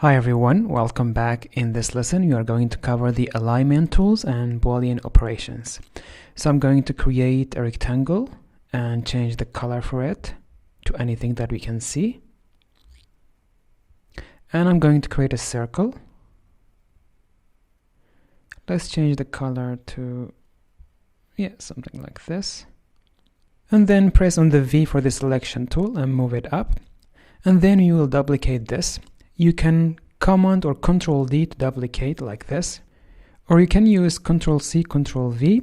Hi everyone, welcome back. In this lesson we are going to cover the alignment tools and Boolean operations. So I'm going to create a rectangle and change the color for it to anything that we can see. And I'm going to create a circle. Let's change the color to something like this. And then press on the V for the selection tool and move it up. And then you will duplicate this. You can Command or Control D to duplicate like this, or you can use Control C, Control V.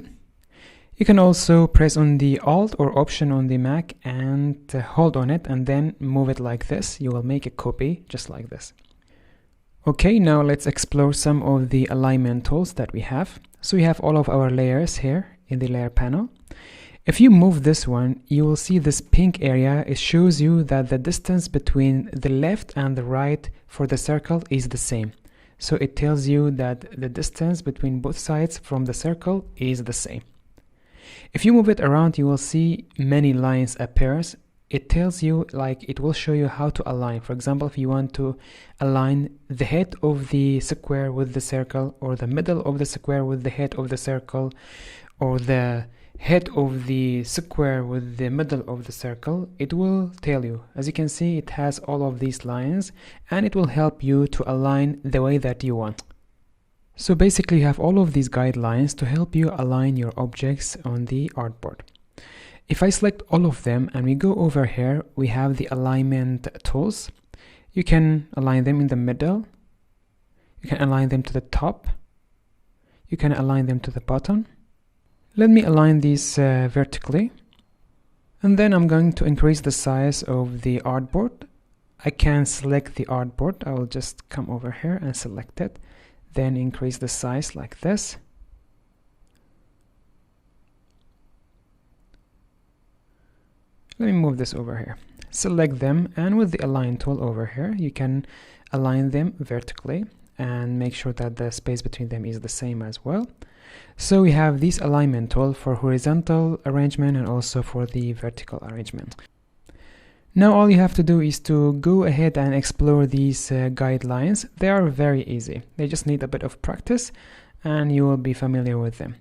You can also press on the Alt or Option on the Mac and hold on it and then move it like this. You will make a copy just like this. Okay, now let's explore some of the alignment tools that we have. So we have all of our layers here in the layer panel. If you move this one, you will see this pink area. It shows you that the distance between the left and the right for the circle is the same. So it tells you that the distance between both sides from the circle is the same. If you move it around, you will see many lines appear. It tells you, it will show you how to align. For example, if you want to align the head of the square with the circle, or the middle of the square with the head of the circle, or the head of the square with the middle of the circle, it will tell you. As you can see, it has all of these lines and it will help you to align the way that you want. So basically you have all of these guidelines to help you align your objects on the artboard. If I select all of them and we go over here, we have the alignment tools. You can align them in the middle, you can align them to the top, you can align them to the bottom. Let me align these vertically, and then I'm going to increase the size of the artboard. I can select the artboard. I will just come over here and select it, then increase the size like this. Let me move this over here. Select them, and with the align tool over here, you can align them vertically and make sure that the space between them is the same as well. So we have this alignment tool for horizontal arrangement and also for the vertical arrangement. Now all you have to do is to go ahead and explore these guidelines. They are very easy. They just need a bit of practice and you will be familiar with them.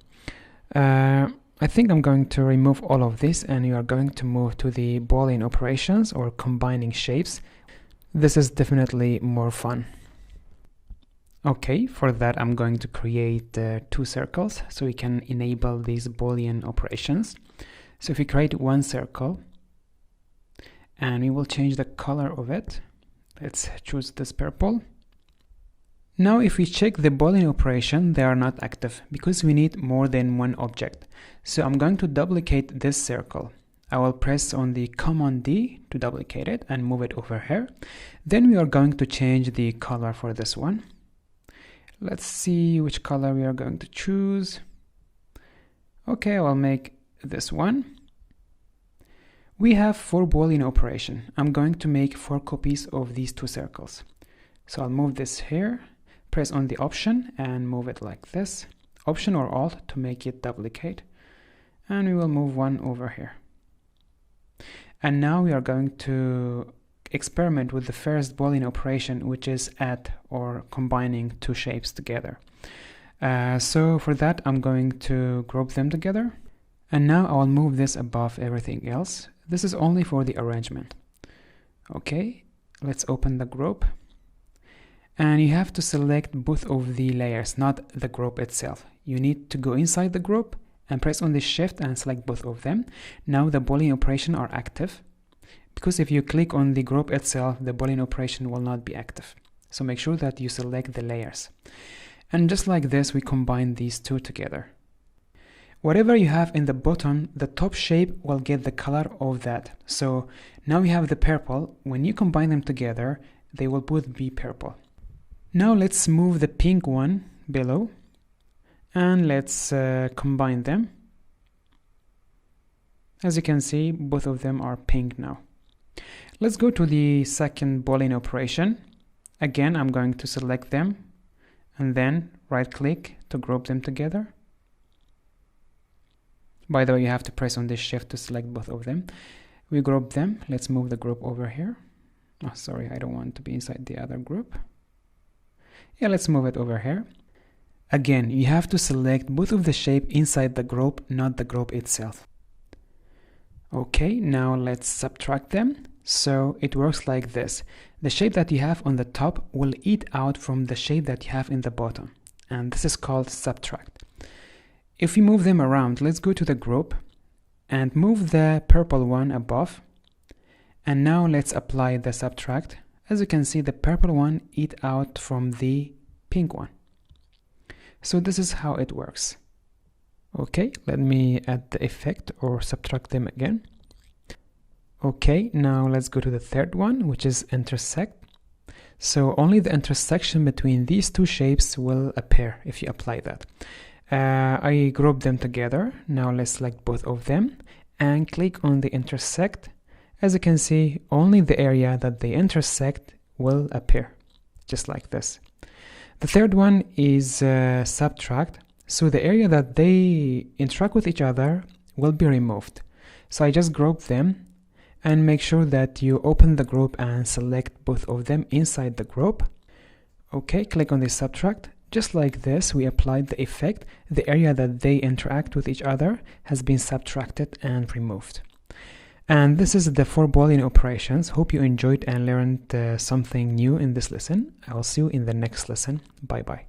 I think I'm going to remove all of this and you are going to move to the Boolean operations or combining shapes. This is definitely more fun. Okay, for that I'm going to create two circles so we can enable these Boolean operations. So if we create one circle and we will change the color of it, let's choose this purple. Now if we check the Boolean operation, they are not active because we need more than one object. So I'm going to duplicate this circle. I will press on the Command D to duplicate it and move it over here. Then we are going to change the color for this one. Let's see which color we are going to choose. Okay, I'll make this one. We have 4 Boolean operation. I'm going to make 4 copies of these two circles. So I'll move this here, press on the option and move it like this. Option or Alt to make it duplicate. And we will move one over here. And now we are going to experiment with the first Boolean operation, which is add or combining two shapes together. So for that I'm going to group them together, and now I will move this above everything else. This is only for the arrangement. Okay, let's open the group, and you have to select both of the layers, not the group itself. You need to go inside the group and press on the shift and select both of them. Now the Boolean operation are active, because if you click on the group itself, the Boolean operation will not be active. So make sure that you select the layers. And just like this, we combine these two together. Whatever you have in the bottom, the top shape will get the color of that. So now we have the purple. When you combine them together, they will both be purple. Now let's move the pink one below and let's combine them. As you can see, both of them are pink now. Let's go to the second Boolean operation. Again, I'm going to select them and then right click to group them together. By the way, you have to press on this shift to select both of them. We group them. Let's move the group over here. Oh, sorry, I don't want to be inside the other group. Yeah, let's move it over here. Again, you have to select both of the shape inside the group, not the group itself. Okay, now let's subtract them. So it works like this. The shape that you have on the top will eat out from the shape that you have in the bottom. And this is called subtract. If we move them around, let's go to the group and move the purple one above. And now let's apply the subtract. As you can see, the purple one eat out from the pink one. So this is how it works. Okay, let me add the effect or subtract them again. Okay, now let's go to the third one, which is intersect. So only the intersection between these two shapes will appear if you apply that. I group them together. Now let's select both of them and click on the intersect. As you can see, only the area that they intersect will appear, just like this. The third one is subtract. So the area that they interact with each other will be removed. So I just group them and make sure that you open the group and select both of them inside the group. Okay, click on the subtract. Just like this, we applied the effect. The area that they interact with each other has been subtracted and removed. And this is the 4 Boolean operations. Hope you enjoyed and learned something new in this lesson. I will see you in the next lesson. Bye bye.